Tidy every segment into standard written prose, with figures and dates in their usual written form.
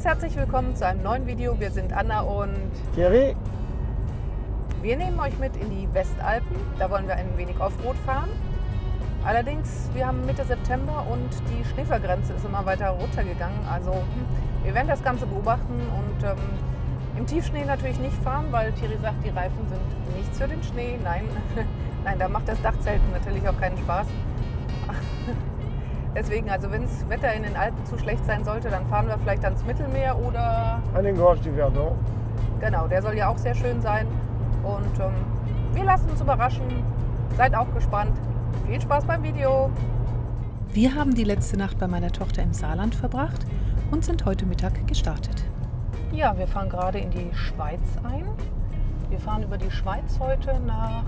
Ganz herzlich willkommen zu einem neuen Video. Wir sind Anna und Thierry. Wir nehmen euch mit in die Westalpen. Da wollen wir ein wenig Offroad fahren. Allerdings, wir haben Mitte September und die Schneefallgrenze ist immer weiter runtergegangen. Also wir werden das Ganze beobachten und im Tiefschnee natürlich nicht fahren, weil Thierry sagt, die Reifen sind nichts für den Schnee. Nein, nein, da macht das Dachzelten natürlich auch keinen Spaß. Deswegen, also wenn das Wetter in den Alpen zu schlecht sein sollte, dann fahren wir vielleicht ans Mittelmeer oder An den Gorge du Verdon. genau, der soll ja auch sehr schön sein. Und wir lassen uns überraschen. Seid auch gespannt. Viel Spaß beim Video. Wir haben die letzte Nacht bei meiner Tochter im Saarland verbracht und sind heute Mittag gestartet. Ja, wir fahren gerade in die Schweiz ein. Wir fahren über die Schweiz heute nach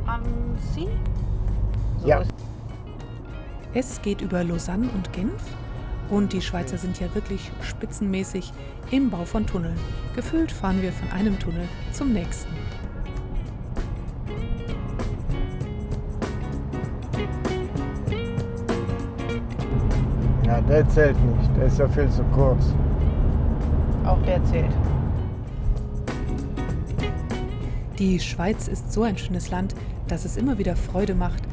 Annecy. So Ja. Es geht über Lausanne und Genf und die Schweizer sind ja wirklich spitzenmäßig im Bau von Tunneln. Gefühlt fahren wir von einem Tunnel zum nächsten. Ja, der zählt nicht. Der ist ja viel zu kurz. Auch der zählt. Die Schweiz ist so ein schönes Land, dass es immer wieder Freude macht,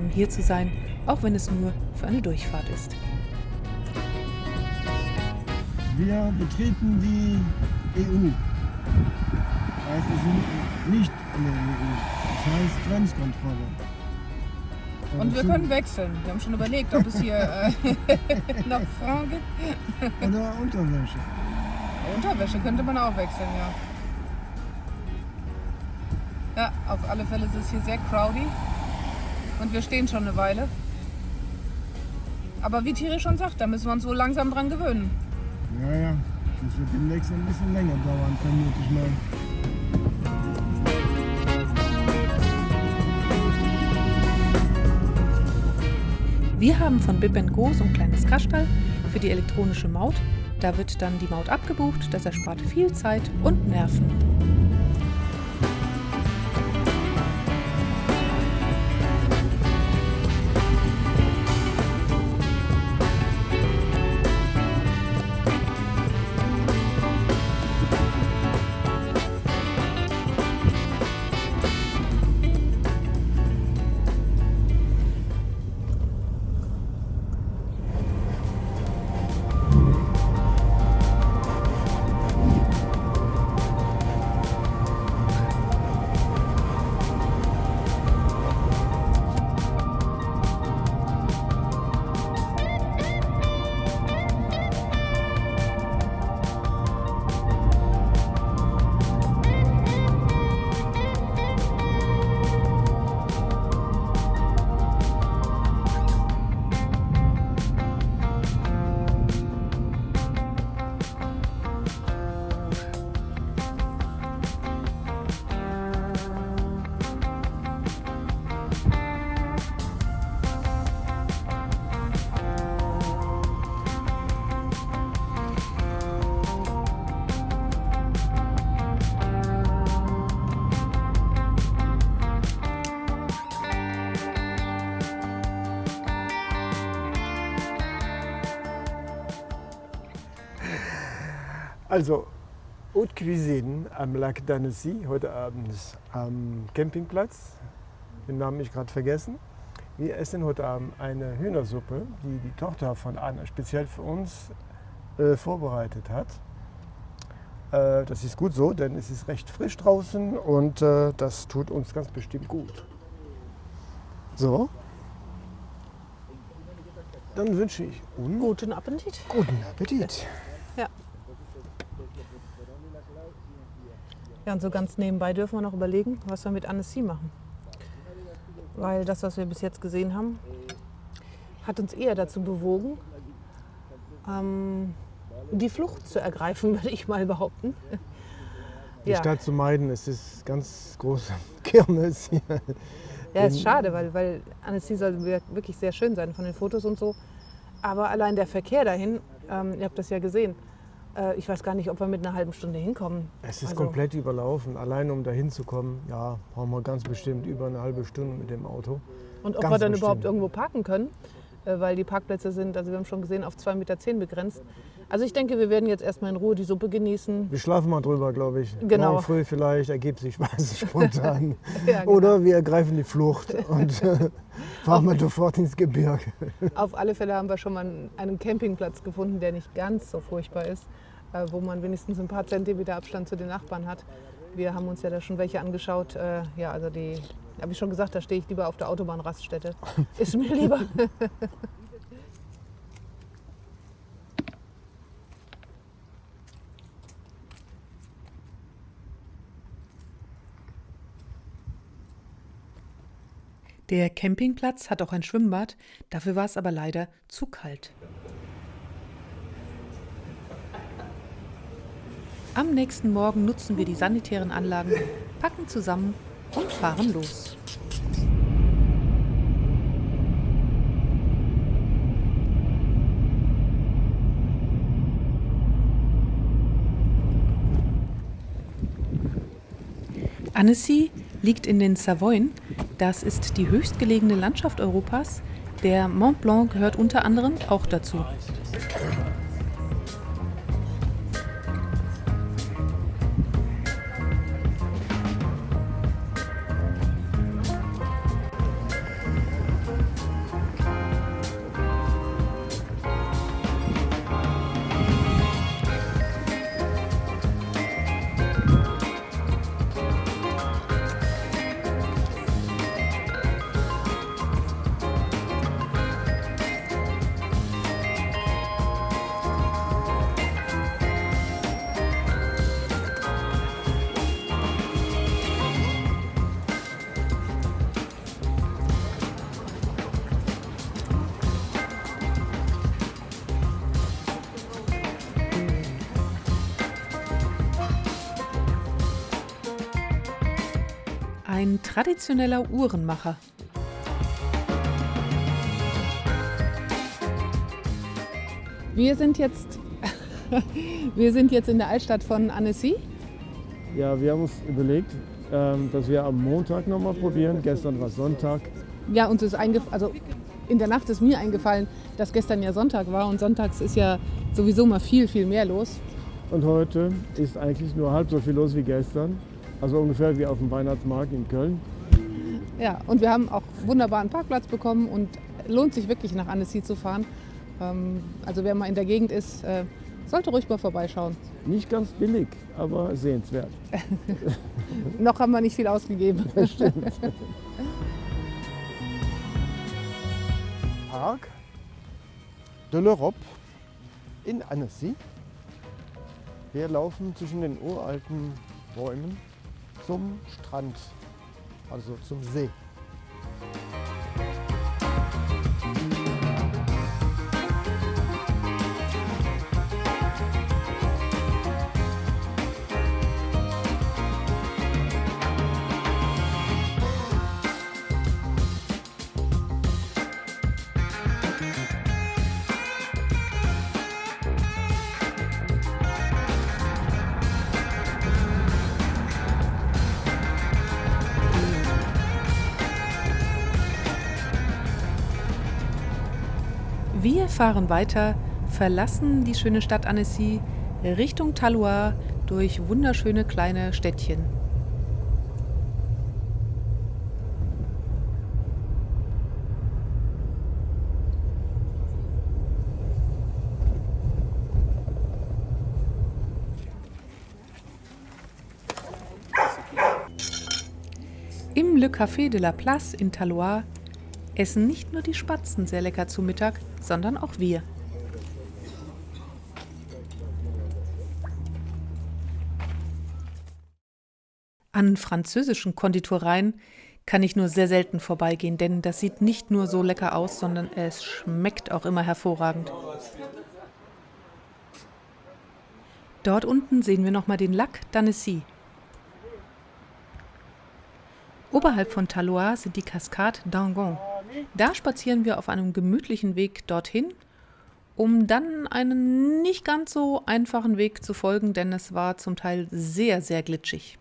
hier zu sein, auch wenn es nur für eine Durchfahrt ist. Wir betreten die EU. Das heißt, wir sind nicht in der EU. Das heißt Grenzkontrolle. Und wir können wechseln. Wir haben schon überlegt, ob es hier noch Fragen gibt. Oder Unterwäsche. Unterwäsche könnte man auch wechseln, ja. Ja, auf alle Fälle ist es hier sehr crowdy. Und wir stehen schon eine Weile. Aber wie Thierry schon sagt, da müssen wir uns wohl langsam dran gewöhnen. Ja. Das wird demnächst ein bisschen länger dauern, vermute ich mal. Wir haben von Bib & Go so ein kleines Kasperl für die elektronische Maut. Da wird dann die Maut abgebucht, das erspart viel Zeit und Nerven. Also, Haute Cuisine am Lac d'Annecy, heute Abend am Campingplatz. Den Namen habe ich gerade vergessen. Wir essen heute Abend eine Hühnersuppe, die die Tochter von Anna speziell für uns vorbereitet hat. Das ist gut so, denn es ist recht frisch draußen und das tut uns ganz bestimmt gut. So. Dann wünsche ich uns Guten Appetit. guten Appetit. Ja. Ja, und so ganz nebenbei dürfen wir noch überlegen, was wir mit Annecy machen. Weil das, was wir bis jetzt gesehen haben, hat uns eher dazu bewogen, die Flucht zu ergreifen, würde ich mal behaupten. Die Stadt zu meiden, es ist ganz große Kirmes hier. Ja, ist schade, weil Annecy soll wirklich sehr schön sein von den Fotos und so. Aber allein der Verkehr dahin, ihr habt das ja gesehen, ich weiß gar nicht, ob wir mit einer halben Stunde hinkommen. Es ist komplett überlaufen. Allein um da hinzukommen, ja, brauchen wir ganz bestimmt über eine halbe Stunde mit dem Auto. Und ob Ganz wir dann bestimmt. überhaupt irgendwo parken können, weil die Parkplätze sind, also wir haben schon gesehen, auf 2,10 Meter begrenzt. Also ich denke, wir werden jetzt erstmal in Ruhe die Suppe genießen. Wir schlafen mal drüber, glaube ich. Genau. Morgen früh vielleicht ergibt sich was spontan. Ja, genau. Oder wir ergreifen die Flucht und fahren mal sofort ins Gebirge. Auf alle Fälle haben wir schon mal einen Campingplatz gefunden, der nicht ganz so furchtbar ist, wo man wenigstens ein paar Zentimeter Abstand zu den Nachbarn hat. Wir haben uns ja da schon welche angeschaut. Ja, also die, habe ich schon gesagt, da stehe ich lieber auf der Autobahnraststätte. Ist mir lieber. Der Campingplatz hat auch ein Schwimmbad, dafür war es aber leider zu kalt. Am nächsten Morgen nutzen wir die sanitären Anlagen, packen zusammen und fahren los. Annecy liegt in den Savoyen. Das ist die höchstgelegene Landschaft Europas. Der Mont Blanc gehört unter anderem auch dazu. Ein traditioneller Uhrenmacher. Wir sind jetzt in der Altstadt von Annecy. Ja, wir haben uns überlegt, dass wir am Montag nochmal probieren. Gestern war Sonntag. Ja, uns ist also in der Nacht ist mir eingefallen, dass gestern ja Sonntag war und sonntags ist ja sowieso mal viel, viel mehr los. Und heute ist eigentlich nur halb so viel los wie gestern. Also ungefähr wie auf dem Weihnachtsmarkt in Köln. Ja, und wir haben auch wunderbaren Parkplatz bekommen und lohnt sich wirklich nach Annecy zu fahren. Also wer mal in der Gegend ist, sollte ruhig mal vorbeischauen. Nicht ganz billig, aber sehenswert. Noch haben wir nicht viel ausgegeben. Das stimmt. Parc de l'Europe in Annecy. Wir laufen zwischen den uralten Bäumen zum Strand, also zum See. Wir fahren weiter, verlassen die schöne Stadt Annecy Richtung Taloir durch wunderschöne kleine Städtchen. Im Le Café de la Place in Taloir essen nicht nur die Spatzen sehr lecker zu Mittag, sondern auch wir. An französischen Konditoreien kann ich nur sehr selten vorbeigehen, denn das sieht nicht nur so lecker aus, sondern es schmeckt auch immer hervorragend. Dort unten sehen wir nochmal den Lac d'Annecy. Oberhalb von Taloir sind die Cascades d'Enghien. Da spazieren wir auf einem gemütlichen Weg dorthin, um dann einen nicht ganz so einfachen Weg zu folgen, denn es war zum Teil sehr, sehr glitschig.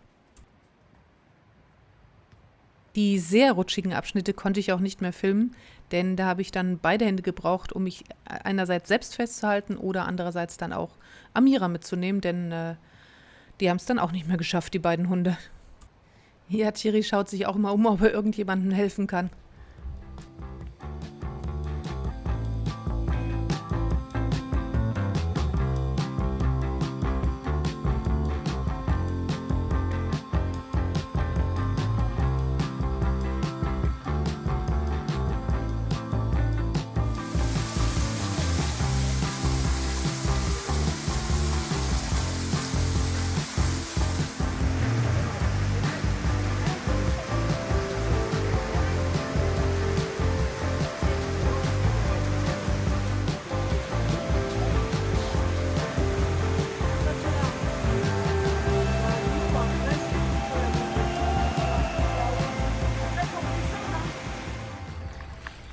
Die sehr rutschigen Abschnitte konnte ich auch nicht mehr filmen, denn da habe ich dann beide Hände gebraucht, um mich einerseits selbst festzuhalten oder andererseits dann auch Amira mitzunehmen, denn die haben es dann auch nicht mehr geschafft, die beiden Hunde. Ja, Thierry schaut sich auch immer um, ob er irgendjemandem helfen kann.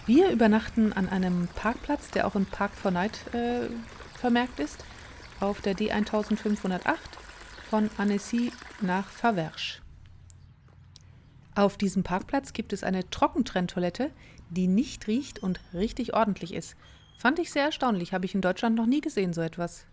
Wir übernachten an einem Parkplatz, der auch in Park 4 Night vermerkt ist, auf der D1508 von Annecy nach Faverges. Auf diesem Parkplatz gibt es eine Trockentrenntoilette, die nicht riecht und richtig ordentlich ist. Fand ich sehr erstaunlich, habe ich in Deutschland noch nie gesehen, so etwas.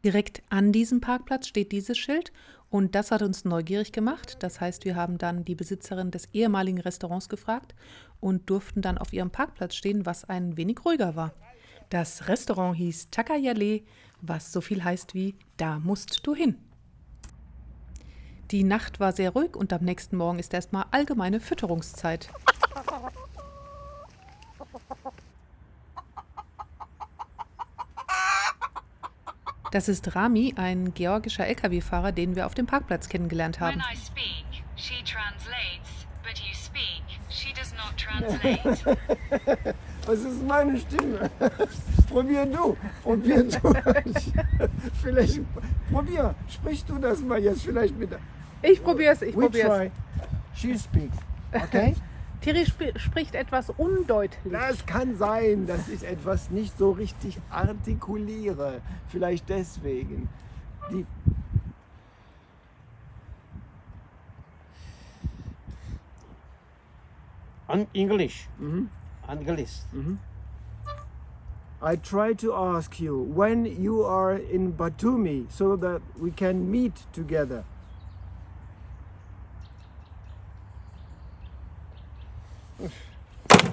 Direkt an diesem Parkplatz steht dieses Schild und das hat uns neugierig gemacht. Das heißt, wir haben dann die Besitzerin des ehemaligen Restaurants gefragt und durften dann auf ihrem Parkplatz stehen, was ein wenig ruhiger war. Das Restaurant hieß Takayale, was so viel heißt wie „Da musst du hin". Die Nacht war sehr ruhig und am nächsten Morgen ist erstmal allgemeine Fütterungszeit. Das ist Rami, ein georgischer Lkw-Fahrer, den wir auf dem Parkplatz kennengelernt haben. When I speak, she translates, but you speak, she does not translate. Das ist meine Stimme. Probier du. Vielleicht, sprich du das mal jetzt vielleicht mit. Ich probier's. We try. She speaks. Okay? Thierry spricht etwas undeutlich. Das kann sein, dass ich etwas nicht so richtig artikuliere. Vielleicht deswegen. English. English. I try to ask you when you are in Batumi so that we can meet together.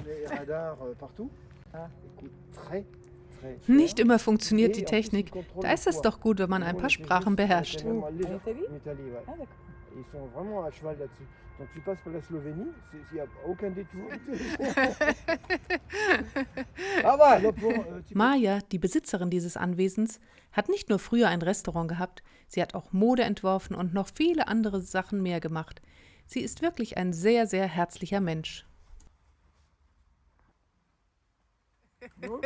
Les radars partout. Écoute, très Nicht immer funktioniert die Technik. Da ist es doch gut, wenn man ein paar Sprachen beherrscht. Ils sont vraiment à cheval là-dessus. Donc tu passes par la Slovénie, il n'y a aucun détour. Maja, die Besitzerin dieses Anwesens, hat nicht nur früher ein Restaurant gehabt, sie hat auch Mode entworfen und noch viele andere Sachen mehr gemacht. Sie ist wirklich ein sehr, sehr herzlicher Mensch. Nehmen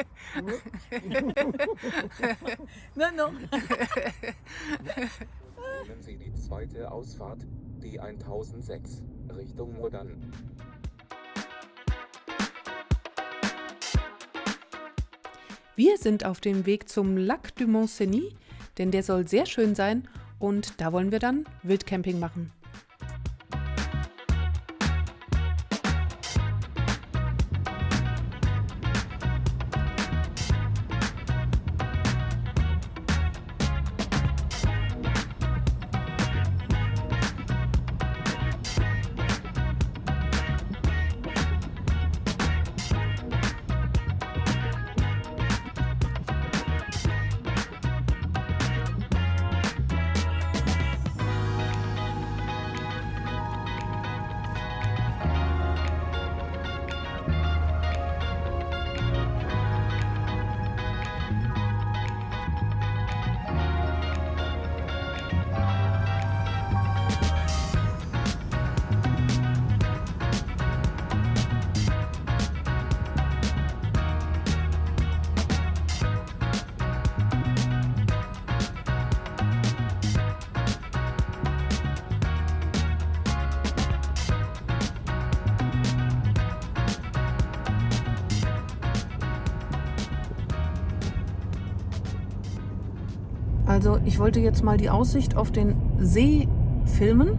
Sie die zweite Ausfahrt, die 1006, Richtung Modane. Wir sind auf dem Weg zum Lac du Mont-Cenis, denn der soll sehr schön sein und da wollen wir dann Wildcamping machen. Also ich wollte jetzt mal die Aussicht auf den See filmen,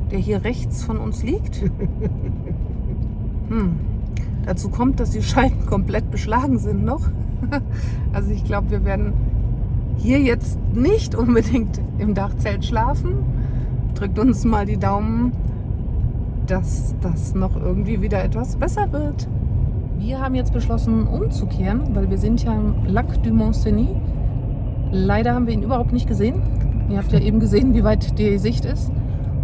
der hier rechts von uns liegt. Dazu kommt, dass die Scheiben komplett beschlagen sind noch. Also ich glaube, wir werden hier jetzt nicht unbedingt im Dachzelt schlafen. Drückt uns mal die Daumen, dass das noch irgendwie wieder etwas besser wird. Wir haben jetzt beschlossen, umzukehren, weil wir sind ja im Lac du Mont-Cenis. Leider haben wir ihn überhaupt nicht gesehen. Ihr habt ja eben gesehen, wie weit die Sicht ist.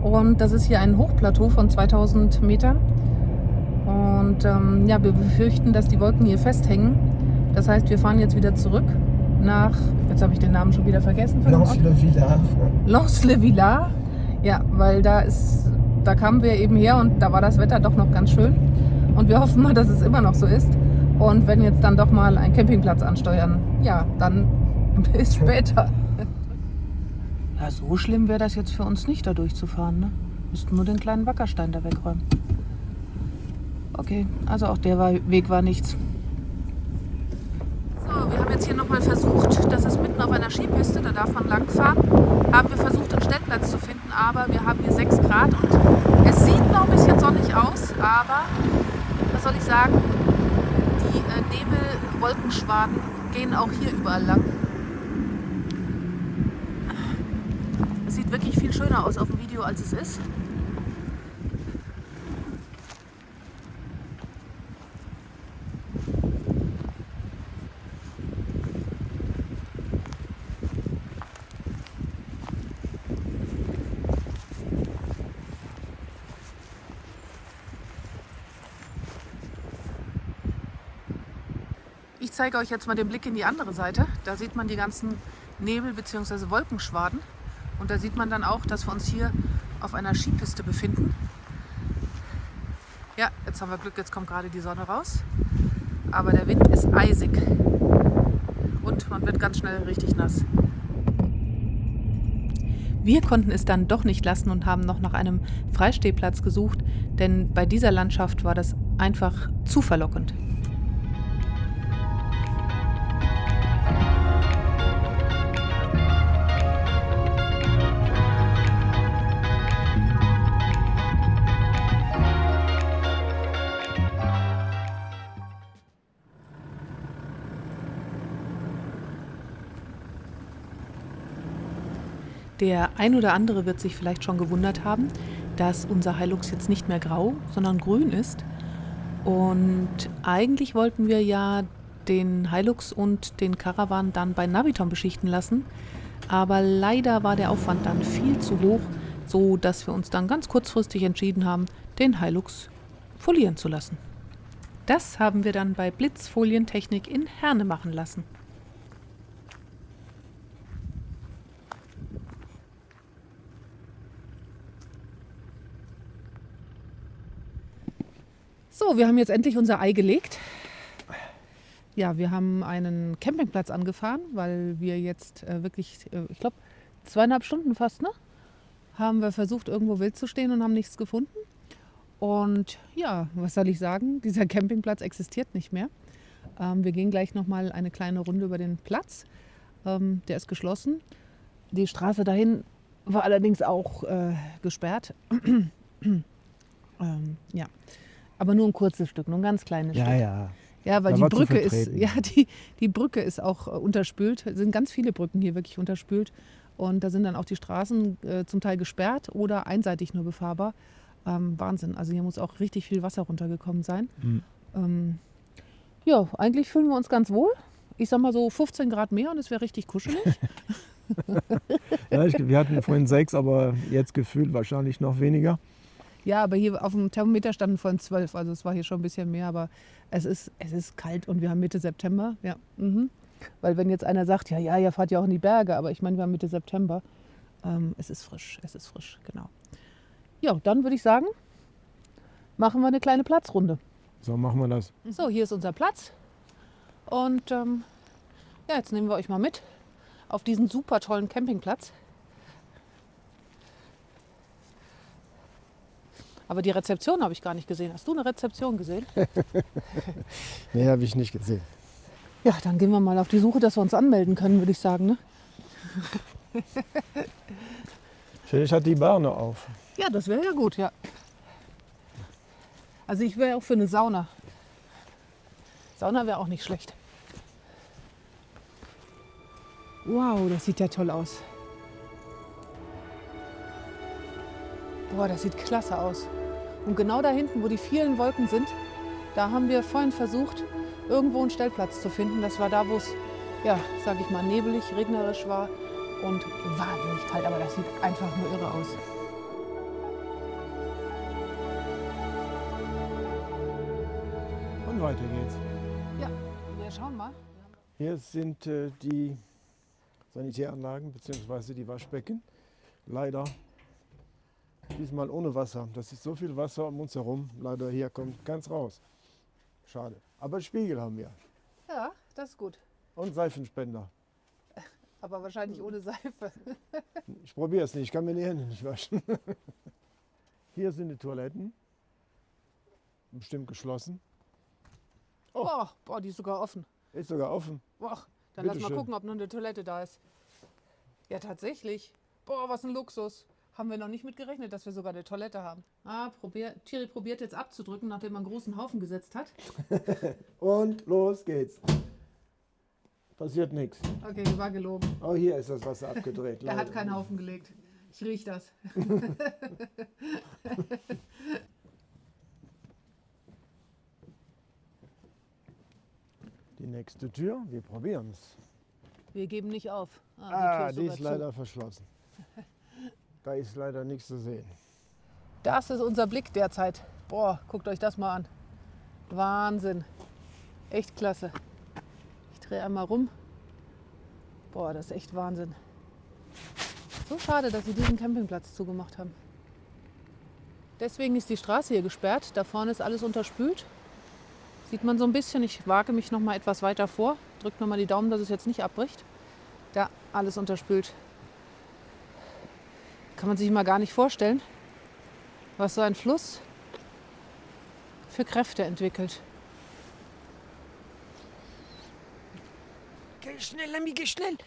Und das ist hier ein Hochplateau von 2000 Metern. Und ja, wir befürchten, dass die Wolken hier festhängen. Das heißt, wir fahren jetzt wieder zurück nach, jetzt habe ich den Namen schon wieder vergessen. Lens-le-Villard. Lens-le-Villard. Ja, weil da kamen wir eben her und da war das Wetter doch noch ganz schön. Und wir hoffen mal, dass es immer noch so ist. Und wenn jetzt dann doch mal einen Campingplatz ansteuern, ja, dann bis später. Ja, so schlimm wäre das jetzt für uns nicht, da durchzufahren, ne? Müssten nur den kleinen Wackerstein da wegräumen. Okay, also auch der Weg war nichts. So, wir haben jetzt hier nochmal versucht, das ist mitten auf einer Skipiste, da darf man langfahren, haben wir versucht, einen Stellplatz zu finden, aber wir haben hier 6 Grad und es sieht noch ein bisschen sonnig aus, aber, was soll ich sagen, die Nebelwolkenschwaden gehen auch hier überall lang. Es sieht wirklich viel schöner aus auf dem Video, als es ist. Ich zeige euch jetzt mal den Blick in die andere Seite. Da sieht man die ganzen Nebel bzw. Wolkenschwaden. Und da sieht man dann auch, dass wir uns hier auf einer Skipiste befinden. Ja, jetzt haben wir Glück, jetzt kommt gerade die Sonne raus. Aber der Wind ist eisig. Und man wird ganz schnell richtig nass. Wir konnten es dann doch nicht lassen und haben noch nach einem Freistehplatz gesucht, denn bei dieser Landschaft war das einfach zu verlockend. Der ein oder andere wird sich vielleicht schon gewundert haben, dass unser Hilux jetzt nicht mehr grau, sondern grün ist. Und eigentlich wollten wir ja den Hilux und den Caravan dann bei Naviton beschichten lassen. Aber leider war der Aufwand dann viel zu hoch, so dass wir uns dann ganz kurzfristig entschieden haben, den Hilux folieren zu lassen. Das haben wir dann bei Blitzfolientechnik in Herne machen lassen. So, wir haben jetzt endlich unser Ei gelegt. Ja, wir haben einen Campingplatz angefahren, weil wir jetzt wirklich, ich glaube, 2,5 Stunden fast, ne? Haben wir versucht, irgendwo wild zu stehen und haben nichts gefunden. Und ja, was soll ich sagen? Dieser Campingplatz existiert nicht mehr. Wir gehen gleich nochmal eine kleine Runde über den Platz. Der ist geschlossen. Die Straße dahin war allerdings auch gesperrt. Ja. Aber nur ein kurzes Stück, nur ein ganz kleines Stück. Ja. Ja, weil Da die war zu Brücke ist, vertreten. ja, die Brücke ist auch unterspült. Es sind ganz viele Brücken hier wirklich unterspült. Und da sind dann auch die Straßen zum Teil gesperrt oder einseitig nur befahrbar. Wahnsinn. Also hier muss auch richtig viel Wasser runtergekommen sein. Ja, eigentlich fühlen wir uns ganz wohl. Ich sag mal so 15 Grad mehr und es wäre richtig kuschelig. Ja, wir hatten vorhin 6, aber jetzt gefühlt wahrscheinlich noch weniger. Ja, aber hier auf dem Thermometer standen vorhin 12, also es war hier schon ein bisschen mehr, aber es ist kalt und wir haben Mitte September. Ja. Weil wenn jetzt einer sagt, ja, ihr fahrt ja auch in die Berge, aber ich meine, wir haben Mitte September. Es ist frisch, genau. Ja, dann würde ich sagen, machen wir eine kleine Platzrunde. So machen wir das. So, hier ist unser Platz und ja, jetzt nehmen wir euch mal mit auf diesen super tollen Campingplatz. Aber die Rezeption habe ich gar nicht gesehen. Hast du eine Rezeption gesehen? Nee, habe ich nicht gesehen. Ja, dann gehen wir mal auf die Suche, dass wir uns anmelden können, würde ich sagen. Ne? Vielleicht hat die Bar noch auf. Ja, das wäre ja gut, ja. Also ich wäre auch für eine Sauna. Sauna wäre auch nicht schlecht. Wow, das sieht ja toll aus. Boah, das sieht klasse aus. Und genau da hinten, wo die vielen Wolken sind, da haben wir vorhin versucht, irgendwo einen Stellplatz zu finden. Das war da, wo es, ja, sag ich mal, nebelig, regnerisch war und wahnsinnig kalt. Aber das sieht einfach nur irre aus. Und weiter geht's. Ja, wir schauen mal. Hier sind die Sanitäranlagen bzw. die Waschbecken. Leider diesmal ohne Wasser. Das ist so viel Wasser um uns herum. Leider hier kommt ganz raus. Schade. Aber Spiegel haben wir. Ja, das ist gut. Und Seifenspender. Aber wahrscheinlich ohne Seife. Ich probiere es nicht. Ich kann mir die Hände nicht waschen. Hier sind die Toiletten. Bestimmt geschlossen. Oh. Boah, die ist sogar offen. Ist sogar offen. Boah, dann Bitte lass mal schön. gucken, ob noch eine Toilette da ist. Ja, tatsächlich. Boah, was ein Luxus. Haben wir noch nicht mit gerechnet, dass wir sogar eine Toilette haben. Thierry probiert jetzt abzudrücken, nachdem er einen großen Haufen gesetzt hat. Und los geht's. Passiert nichts. Okay, war gelogen. Oh, hier ist das Wasser abgedreht. Er hat keinen Haufen gelegt. Ich riech das. Die nächste Tür, wir probieren es. Wir geben nicht auf. Die ist sogar leider verschlossen. Da ist leider nichts zu sehen. Das ist unser Blick derzeit. Boah, guckt euch das mal an. Wahnsinn. Echt klasse. Ich drehe einmal rum. Boah, das ist echt Wahnsinn. So schade, dass sie diesen Campingplatz zugemacht haben. Deswegen ist die Straße hier gesperrt. Da vorne ist alles unterspült. Sieht man so ein bisschen. Ich wage mich noch mal etwas weiter vor. Drückt mir mal die Daumen, dass es jetzt nicht abbricht. Da, alles unterspült. Kann man sich mal gar nicht vorstellen, was so ein Fluss für Kräfte entwickelt. Geh schnell, Lemmy, geh schnell.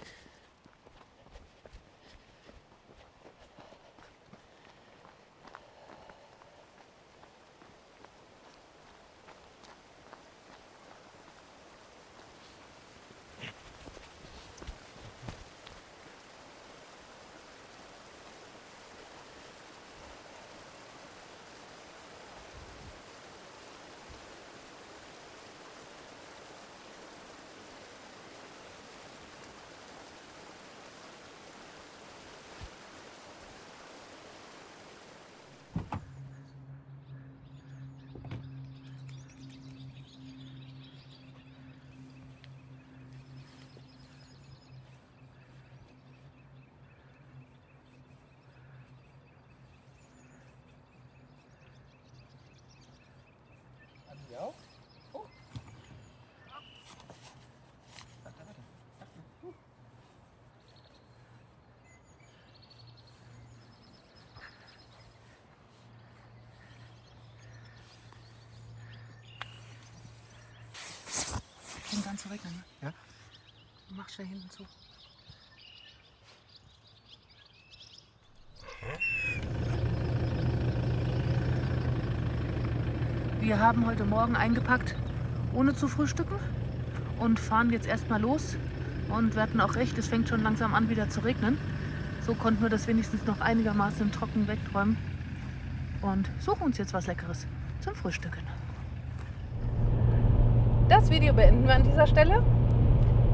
Ja. Oh. Fängt an zu regnen, ne? Ja. Mach schnell hinten zu. Wir haben heute Morgen eingepackt, ohne zu frühstücken und fahren jetzt erstmal los. Und wir hatten auch recht, es fängt schon langsam an wieder zu regnen. So konnten wir das wenigstens noch einigermaßen im Trocken wegräumen und suchen uns jetzt was Leckeres zum Frühstücken. Das Video beenden wir an dieser Stelle.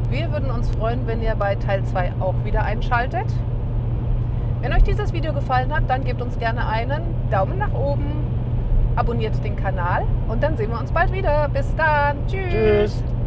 Wir würden uns freuen, wenn ihr bei Teil 2 auch wieder einschaltet. Wenn euch dieses Video gefallen hat, dann gebt uns gerne einen Daumen nach oben, abonniert den Kanal und dann sehen wir uns bald wieder. Bis dann. Tschüss. Tschüss.